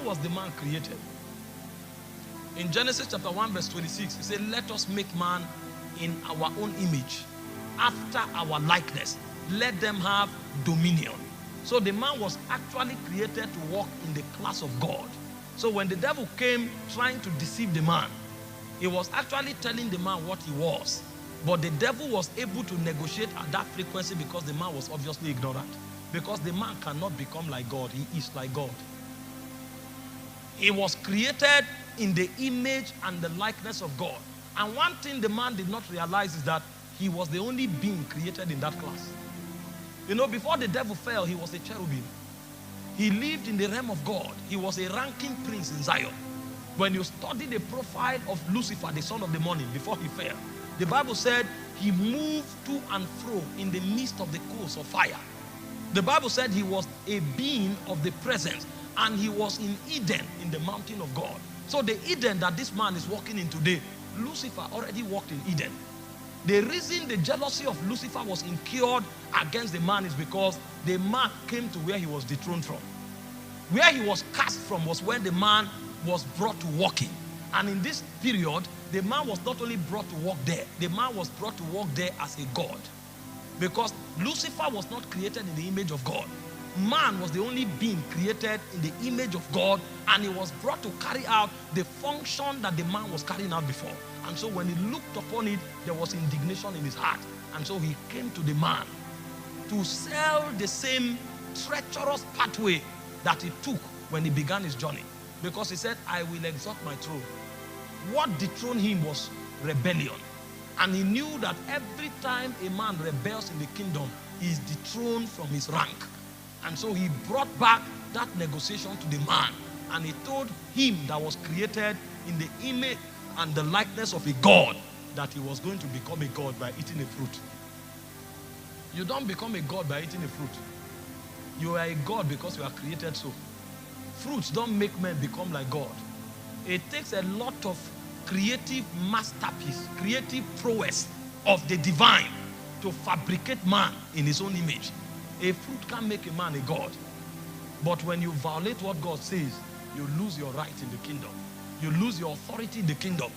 was the man created? In Genesis chapter 1 verse 26, he said, let us make man in our own image, after our likeness. Let them have dominion. So the man was actually created to walk in the class of God. So when the devil came trying to deceive the man, he was actually telling the man what he was. But the devil was able to negotiate at that frequency because the man was obviously ignorant. Because the man cannot become like God. He is like God. He was created in the image and the likeness of God. And one thing the man did not realize is that he was the only being created in that class. You know, before the devil fell, he was a cherubim. He lived in the realm of God. He was a ranking prince in Zion. When you study the profile of Lucifer, the son of the morning, before he fell, the Bible said he moved to and fro in the midst of the coals of fire. The Bible said he was a being of the presence, and he was in Eden, in the mountain of God. So the Eden that this man is walking in today, Lucifer already walked in Eden. The reason the jealousy of Lucifer was incurred against the man is because the man came to where he was dethroned from. Where he was cast from was when the man was brought to walking. And in this period, the man was not only brought to walk there, the man was brought to walk there as a god. Because Lucifer was not created in the image of God. Man was the only being created in the image of God, and he was brought to carry out the function that the man was carrying out before. And so when he looked upon it, there was indignation in his heart. And so he came to the man to sell the same treacherous pathway that he took when he began his journey. Because he said, I will exalt my throne. What dethroned him was rebellion. And he knew that every time a man rebels in the kingdom, he is dethroned from his rank. And so he brought back that negotiation to the man. And he told him that was created in the image and the likeness of a God that he was going to become a God by eating a fruit. You don't become a God by eating a fruit. You are a God because you are created so. Fruits don't make men become like God. It takes a lot of creative masterpiece, creative prowess of the divine to fabricate man in his own image. A fruit can't make a man a God. But when you violate what God says, you lose your right in the kingdom. You lose your authority in the kingdom.